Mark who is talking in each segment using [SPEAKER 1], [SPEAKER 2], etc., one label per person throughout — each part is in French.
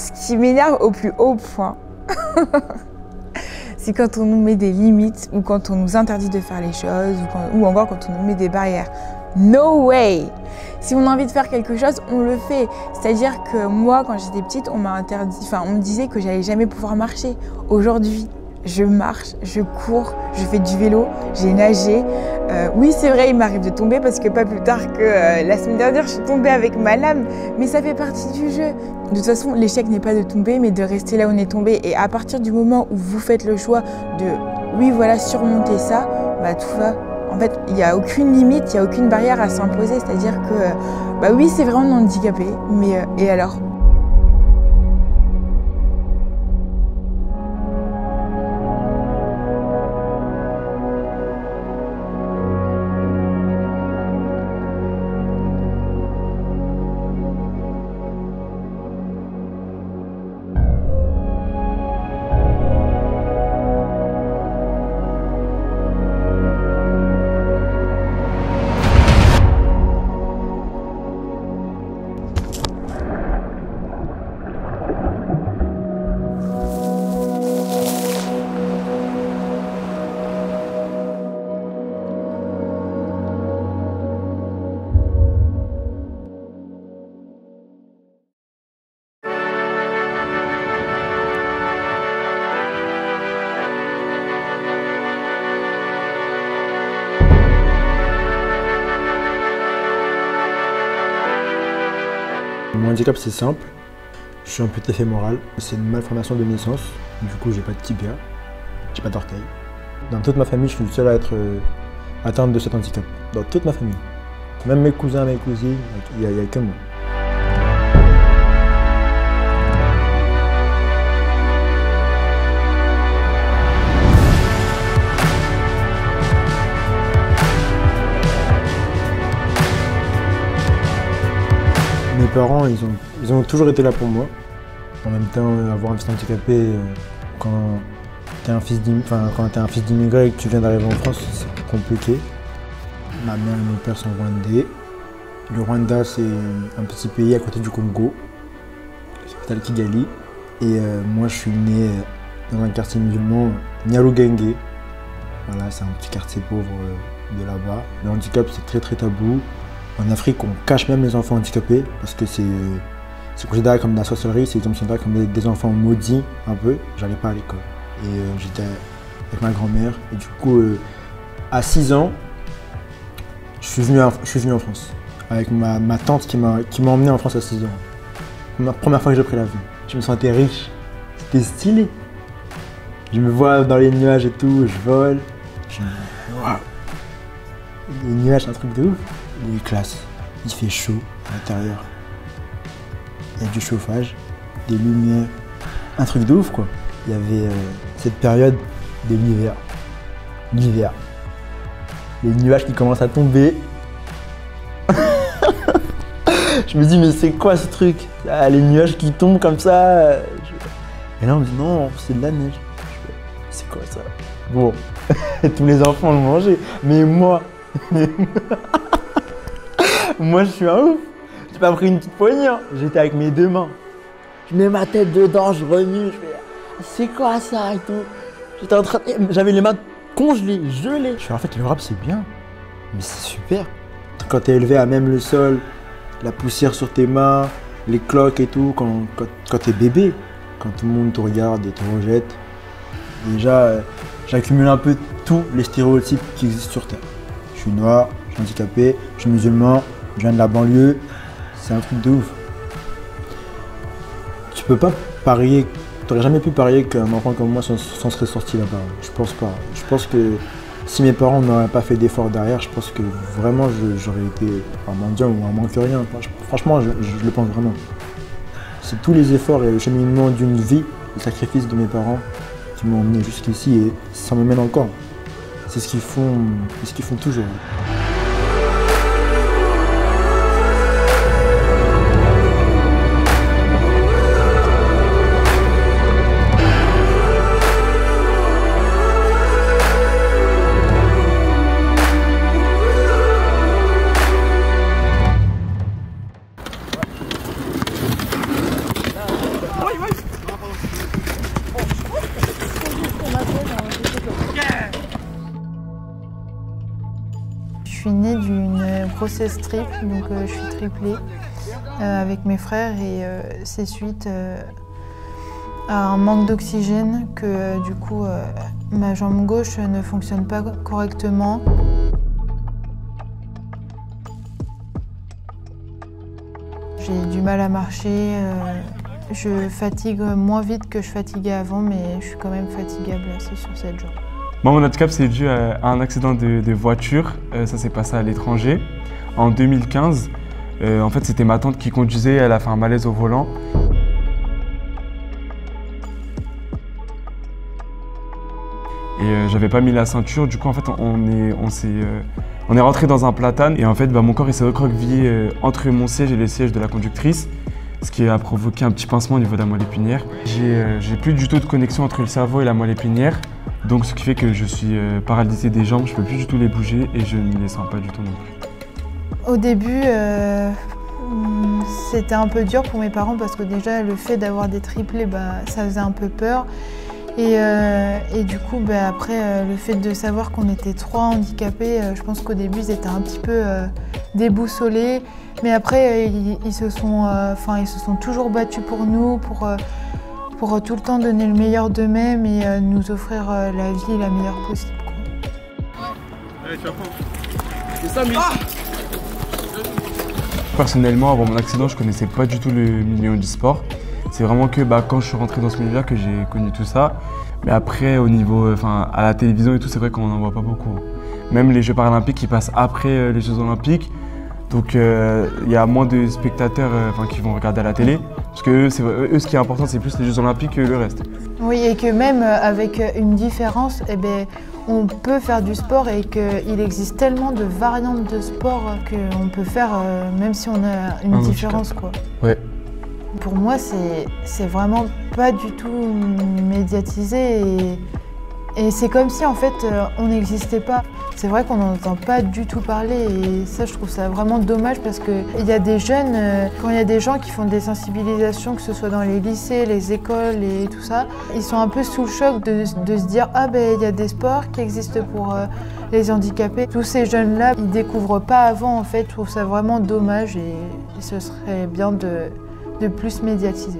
[SPEAKER 1] ce qui m'énerve au plus haut point, c'est quand on nous met des limites ou quand on nous interdit de faire les choses ou encore quand on nous met des barrières. No way! Si on a envie de faire quelque chose, on le fait. C'est-à-dire que moi, quand j'étais petite, on me disait que j'allais jamais pouvoir marcher. Aujourd'hui, je marche, je cours, je fais du vélo, j'ai nagé. Oui, c'est vrai, il m'arrive de tomber parce que pas plus tard que la semaine dernière, je suis tombée avec ma lame. Mais ça fait partie du jeu. De toute façon, l'échec n'est pas de tomber, mais de rester là où on est tombé. Et à partir du moment où vous faites le choix de, oui, voilà, surmonter ça, bah tout va. En fait, il n'y a aucune limite, il n'y a aucune barrière à s'imposer. C'est-à-dire que, bah oui, c'est vrai, on est handicapé, mais et alors ?
[SPEAKER 2] Mon handicap, c'est simple. Je suis amputé fémoral. C'est une malformation de naissance. Du coup, j'ai pas de tibia, j'ai pas d'orteil. Dans toute ma famille, je suis le seul à être atteint de cet handicap. Dans toute ma famille. Même mes cousins, mes cousines, il n'y a que moi. Mes parents, ils ont toujours été là pour moi. En même temps, avoir un fils handicapé, quand t'es un fils d'immigré et que tu viens d'arriver en France, c'est compliqué. Ma mère et mon père sont rwandais. Le Rwanda, c'est un petit pays à côté du Congo, la capitale Kigali. Et moi, je suis né dans un quartier musulman, Nyarugenge. Voilà, c'est un petit quartier pauvre de là-bas. Le handicap, c'est très très tabou. En Afrique, on cache même les enfants handicapés parce que c'est considéré comme de la sorcellerie, c'est considéré comme des enfants maudits un peu. J'allais pas à l'école et j'étais avec ma grand-mère et du coup, à 6 ans, je suis venu en France avec ma tante qui m'a emmené en France à 6 ans. La première fois que j'ai pris l'avion, je me sentais riche, c'était stylé. Je me vois dans les nuages et tout, je vole. Je me dis, waouh! Les nuages, c'est un truc de ouf. Il est classe, il fait chaud à l'intérieur. Il y a du chauffage, des lumières, un truc de ouf quoi. Il y avait cette période de l'hiver. L'hiver. Les nuages qui commencent à tomber. Je me dis mais c'est quoi ce truc? Ah, les nuages qui tombent comme ça. Et là on me dit non, c'est de la neige. C'est quoi ça? Bon, tous les enfants l'ont mangé, mais moi. Moi je suis un ouf, j'ai pas pris une petite poignée, hein. J'étais avec mes 2 mains. Je mets ma tête dedans, je remue, je fais c'est quoi ça et tout. J'étais en train de... J'avais les mains congelées, gelées. Je fais en fait le rap c'est bien, mais c'est super. Quand t'es élevé à même le sol, la poussière sur tes mains, les cloques et tout, quand t'es bébé, quand tout le monde te regarde et te rejette, déjà j'accumule un peu tous les stéréotypes qui existent sur Terre. Je suis noir, je suis handicapé, je suis musulman, je viens de la banlieue, c'est un truc de ouf. Tu peux pas parier, t'aurais jamais pu parier qu'un enfant comme moi s'en serait sorti là-bas. Je pense pas. Je pense que si mes parents n'auraient pas fait d'efforts derrière, je pense que vraiment j'aurais été un mendiant ou un manque rien. Franchement, je le pense vraiment. C'est tous les efforts et le cheminement d'une vie, le sacrifice de mes parents qui m'ont emmené jusqu'ici et ça me mène encore. C'est ce qu'ils font toujours.
[SPEAKER 3] suis née d'une grossesse triple, donc je suis triplée avec mes frères et c'est suite à un manque d'oxygène que du coup ma jambe gauche ne fonctionne pas correctement. J'ai du mal à marcher, je fatigue moins vite que je fatiguais avant, mais je suis quand même fatigable assez sur cette jambe.
[SPEAKER 4] Moi, mon handicap, c'est dû à un accident de voiture. Ça s'est passé à l'étranger en 2015. En fait, c'était ma tante qui conduisait, elle a fait un malaise au volant. Et j'avais pas mis la ceinture, du coup, en fait, on est rentré dans un platane et en fait, mon corps il s'est recroquevillé entre mon siège et le siège de la conductrice, ce qui a provoqué un petit pincement au niveau de la moelle épinière. J'ai plus du tout de connexion entre le cerveau et la moelle épinière. Donc ce qui fait que je suis paralysé des jambes, je ne peux plus du tout les bouger et je ne les sens pas du tout non plus.
[SPEAKER 3] Au début, c'était un peu dur pour mes parents parce que déjà le fait d'avoir des triplés, ça faisait un peu peur. Et du coup, après, le fait de savoir qu'on était 3 handicapés, je pense qu'au début, ils étaient un petit peu déboussolés. Mais après, ils se sont toujours battus pour nous, pour tout le temps donner le meilleur d'eux-mêmes et nous offrir la vie la meilleure possible.
[SPEAKER 4] Allez, tu apprends. C'est ça, mais... Personnellement, avant mon accident, je connaissais pas du tout le milieu du sport. C'est vraiment que quand je suis rentré dans ce milieu-là que j'ai connu tout ça. Mais après, au niveau, à la télévision et tout, c'est vrai qu'on n'en voit pas beaucoup. Même les Jeux paralympiques, ils passent après les Jeux olympiques. Donc il y a moins de spectateurs qui vont regarder à la télé. Parce que eux, ce qui est important, c'est plus les Jeux olympiques que le reste.
[SPEAKER 3] Oui, et que même avec une différence, on peut faire du sport et qu'il existe tellement de variantes de sport qu'on peut faire même si on a une différence, quoi.
[SPEAKER 4] Ouais.
[SPEAKER 3] Pour moi, c'est vraiment pas du tout médiatisé et c'est comme si en fait on n'existait pas. C'est vrai qu'on n'en entend pas du tout parler et ça, je trouve ça vraiment dommage parce qu'il y a des jeunes, quand il y a des gens qui font des sensibilisations, que ce soit dans les lycées, les écoles et tout ça, ils sont un peu sous le choc de se dire « Ah il y a des sports qui existent pour les handicapés ». Tous ces jeunes-là, ils découvrent pas avant en fait. Je trouve ça vraiment dommage et ce serait bien de plus médiatiser.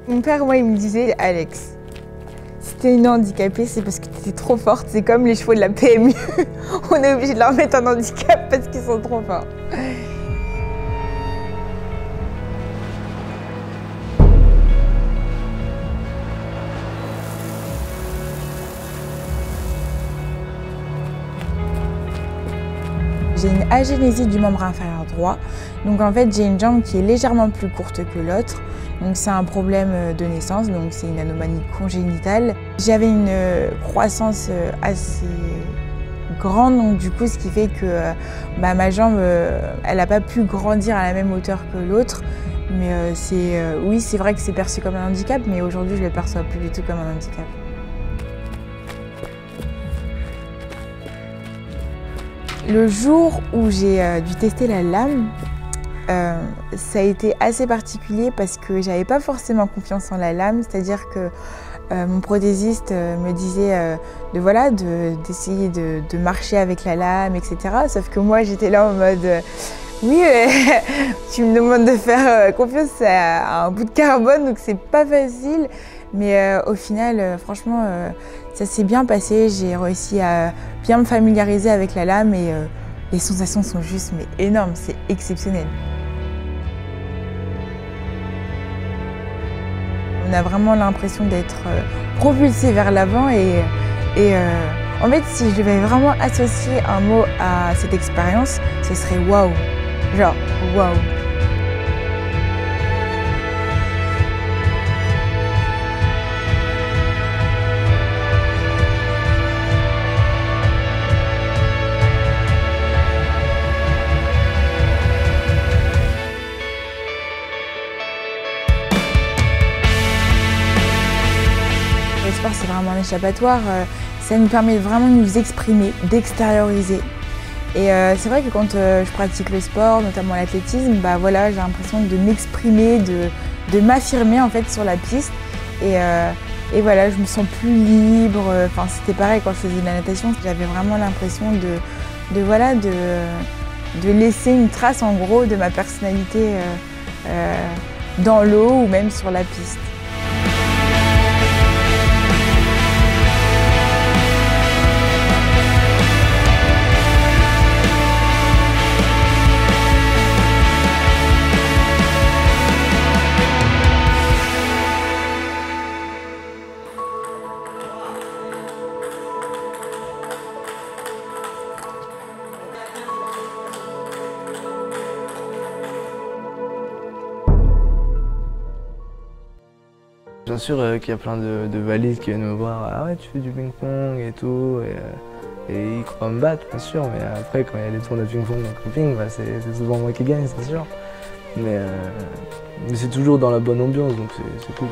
[SPEAKER 1] Mon père, moi, il me disait « Alex, si t'es une handicapée, c'est parce que t'étais trop forte. C'est comme les chevaux de la PMU. On est obligé de leur mettre un handicap parce qu'ils sont trop forts. » J'ai une agénésie du membre inférieur droit, donc en fait j'ai une jambe qui est légèrement plus courte que l'autre, donc c'est un problème de naissance, donc c'est une anomalie congénitale. J'avais une croissance assez grande, donc du coup ce qui fait que ma jambe elle n'a pas pu grandir à la même hauteur que l'autre, mais oui c'est vrai que c'est perçu comme un handicap, mais aujourd'hui je ne le perçois plus du tout comme un handicap. Le jour où j'ai dû tester la lame, ça a été assez particulier parce que j'avais pas forcément confiance en la lame, c'est-à-dire que mon prothésiste me disait d'essayer de marcher avec la lame, etc. Sauf que moi j'étais là en mode oui, tu me demandes de faire confiance à un bout de carbone, donc c'est pas facile. Mais au final, franchement, ça s'est bien passé. J'ai réussi à bien me familiariser avec la lame et les sensations sont juste énormes, c'est exceptionnel. On a vraiment l'impression d'être propulsé vers l'avant et en fait, si je devais vraiment associer un mot à cette expérience, ce serait waouh. Genre waouh. Le sport, c'est vraiment un échappatoire. Ça nous permet vraiment de nous exprimer, d'extérioriser. Et c'est vrai que quand je pratique le sport, notamment l'athlétisme, j'ai l'impression de m'exprimer, de m'affirmer en fait sur la piste. Et voilà, je me sens plus libre. Enfin, c'était pareil quand je faisais de la natation, j'avais vraiment l'impression de laisser une trace en gros de ma personnalité dans l'eau ou même sur la piste.
[SPEAKER 5] Bien sûr qu'il y a plein de valides qui viennent me voir, ah ouais tu fais du ping-pong et tout, et ils croient me battre bien sûr, mais après quand il y a des tournois de ping-pong dans le camping, bah, c'est souvent moi qui gagne, c'est sûr. Mais c'est toujours dans la bonne ambiance, donc c'est cool.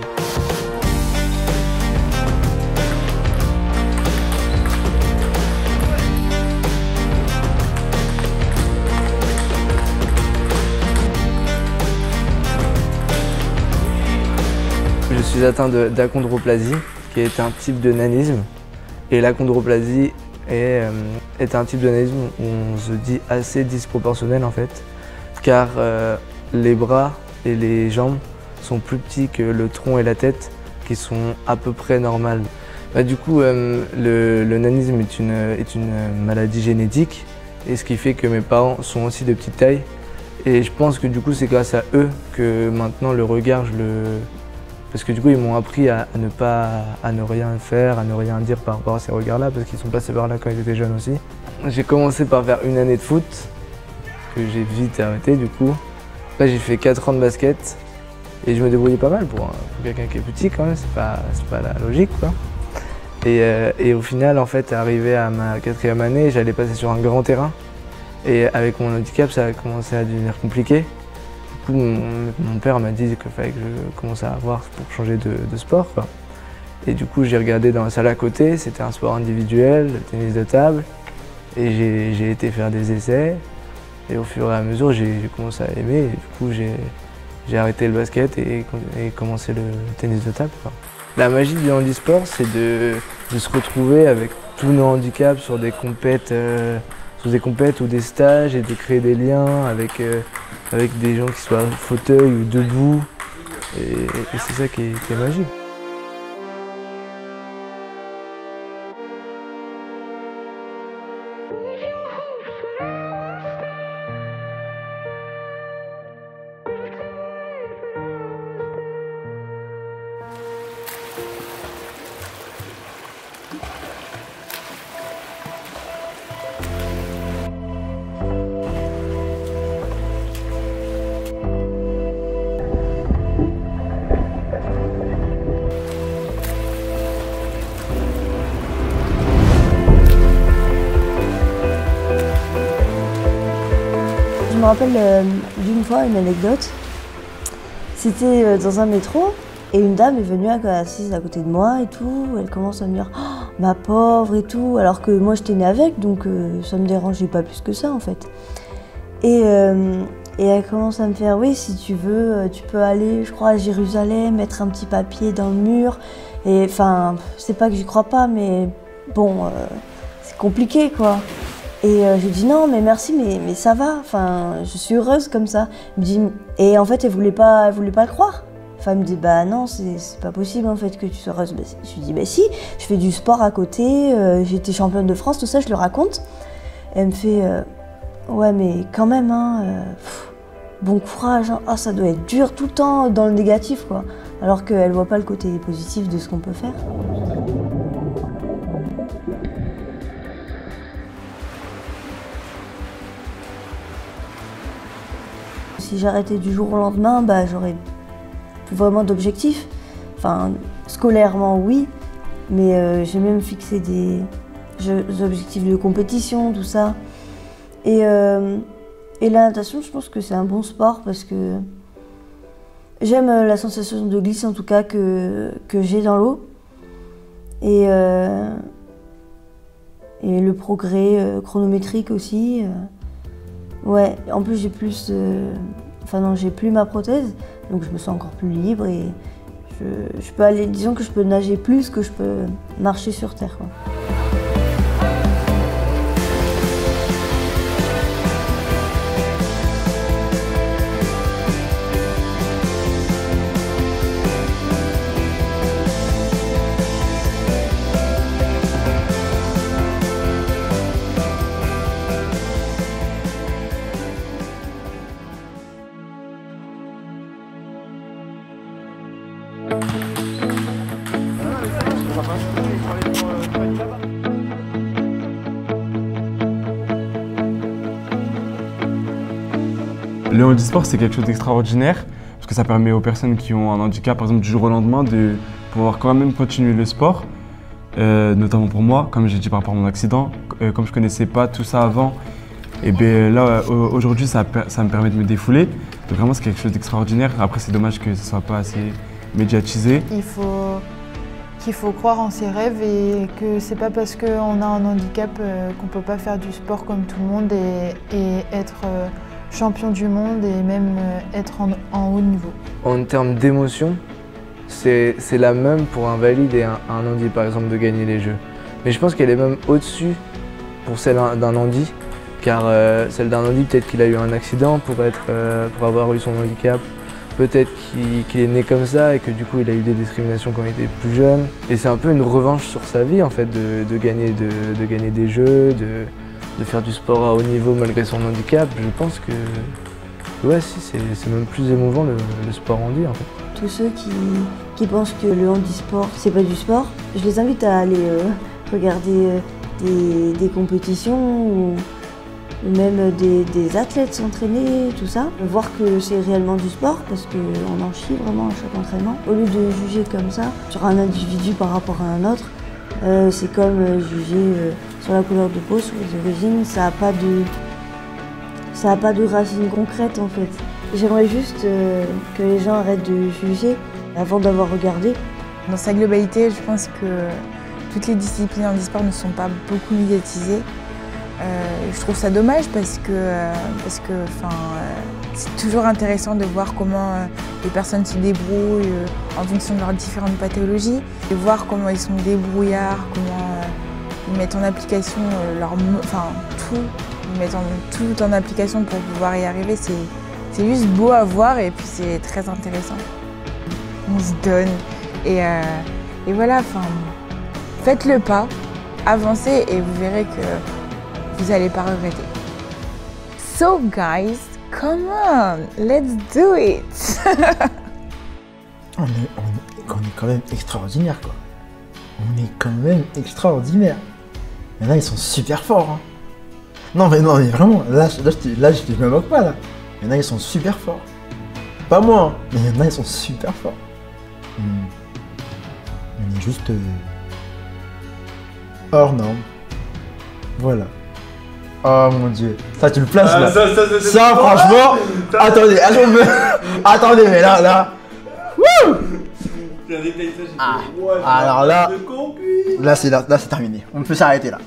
[SPEAKER 5] Je suis atteint d'achondroplasie, qui est un type de nanisme. Et l'achondroplasie est un type de nanisme où on se dit assez disproportionnel en fait, car les bras et les jambes sont plus petits que le tronc et la tête, qui sont à peu près normales. Du coup, le nanisme est une maladie génétique, et ce qui fait que mes parents sont aussi de petite taille. Et je pense que du coup, c'est grâce à eux que maintenant le regard, parce que du coup, ils m'ont appris à ne rien faire, à ne rien dire par rapport à ces regards-là, parce qu'ils sont passés par là quand ils étaient jeunes aussi. J'ai commencé par faire une année de foot, que j'ai vite arrêté du coup. Là, j'ai fait 4 ans de basket, et je me débrouillais pas mal pour quelqu'un qui est petit quand même, c'est pas la logique quoi. Et au final, en fait, arrivé à ma 4e année, j'allais passer sur un grand terrain. Et avec mon handicap, ça a commencé à devenir compliqué. Du coup, mon père m'a dit qu'il fallait que je commence à voir pour changer de sport, quoi. Et du coup, j'ai regardé dans la salle à côté, c'était un sport individuel, le tennis de table. Et j'ai été faire des essais. Et au fur et à mesure, j'ai commencé à aimer. Et du coup, j'ai arrêté le basket et commencé le tennis de table, quoi. La magie du handisport, c'est de se retrouver avec tous nos handicaps sur des compètes ou des stages et de créer des liens avec des gens qui soient fauteuil ou debout. Et c'est ça qui est magique.
[SPEAKER 6] Je me rappelle d'une fois une anecdote. C'était dans un métro et une dame est venue assise à côté de moi et tout. Elle commence à me dire oh, ma pauvre et tout, alors que moi j'étais née avec, donc ça me dérangeait pas plus que ça en fait. Et elle commence à me faire oui, si tu veux, tu peux aller, je crois, à Jérusalem, mettre un petit papier dans le mur. Et enfin, c'est pas que j'y crois pas, mais bon, c'est compliqué quoi. Et je lui dis non mais merci mais ça va, enfin je suis heureuse comme ça. Elle me dit, et en fait elle voulait pas le croire. Enfin elle me dit bah non c'est pas possible en fait que tu sois heureuse. Je lui dis bah si, je fais du sport à côté, j'ai été championne de France, tout ça je le raconte. Et elle me fait ouais mais quand même hein, bon courage, hein. Ah, ça doit être dur tout le temps dans le négatif quoi. Alors qu'elle voit pas le côté positif de ce qu'on peut faire. Si j'arrêtais du jour au lendemain, bah, j'aurais plus vraiment d'objectifs. Enfin, scolairement, oui, mais j'ai même fixé des objectifs de compétition, tout ça. Et la natation, je pense que c'est un bon sport parce que j'aime la sensation de glisse, en tout cas, que j'ai dans l'eau. Et le progrès chronométrique aussi. Ouais, en plus j'ai plus, j'ai plus ma prothèse, donc je me sens encore plus libre et Je peux aller, disons que je peux nager plus que je peux marcher sur terre, quoi.
[SPEAKER 4] Le handisport, c'est quelque chose d'extraordinaire parce que ça permet aux personnes qui ont un handicap, par exemple du jour au lendemain, de pouvoir quand même continuer le sport. Notamment pour moi, comme j'ai dit par rapport à mon accident, comme je ne connaissais pas tout ça avant, et bien là, aujourd'hui, ça me permet de me défouler. Donc vraiment, c'est quelque chose d'extraordinaire. Après, c'est dommage que ce ne soit pas assez médiatisé.
[SPEAKER 3] Qu'il faut croire en ses rêves et que c'est pas parce qu'on a un handicap qu'on peut pas faire du sport comme tout le monde et être champion du monde et même être en haut niveau. En
[SPEAKER 5] termes d'émotion, c'est la même pour un valide et un handi, par exemple, de gagner les Jeux. Mais je pense qu'elle est même au-dessus pour celle d'un handi, car celle d'un handi, peut-être qu'il a eu un accident pour avoir eu son handicap. Peut-être qu'il est né comme ça et que du coup il a eu des discriminations quand il était plus jeune. Et c'est un peu une revanche sur sa vie en fait, de gagner des jeux, de faire du sport à haut niveau malgré son handicap. Je pense que ouais, si, c'est même plus émouvant le sport handi en fait.
[SPEAKER 6] Tous ceux qui pensent que le handisport c'est pas du sport, je les invite à aller regarder des compétitions ou même des athlètes s'entraîner, tout ça. Voir que c'est réellement du sport parce qu'on en chie vraiment à chaque entraînement. Au lieu de juger comme ça sur un individu par rapport à un autre, c'est comme juger sur la couleur de peau, sur les origines. Ça n'a pas de racines concrètes en fait. J'aimerais juste que les gens arrêtent de juger avant d'avoir regardé.
[SPEAKER 1] Dans sa globalité, je pense que toutes les disciplines handisport ne sont pas beaucoup médiatisées. Je trouve ça dommage parce que c'est toujours intéressant de voir comment les personnes se débrouillent en fonction de leurs différentes pathologies, de voir comment ils sont débrouillards, comment ils mettent en application tout, ils mettent tout en application pour pouvoir y arriver. C'est juste beau à voir et puis c'est très intéressant. On se donne et voilà, faites le pas, avancez et vous verrez que vous n'allez pas regretter. So guys, come on, let's do it.
[SPEAKER 2] on est quand même extraordinaire quoi. On est quand même extraordinaire. Il y en a, ils sont super forts. Hein. Non mais vraiment, là je me moque pas là. Il y en a, ils sont super forts. Pas moi, hein, mais il y en a, ils sont super forts. On est juste hors norme. Voilà. Oh mon dieu, ça tu le places là. Ça franchement, attendez, mais là. Wouh. Alors là c'est terminé. On peut s'arrêter là.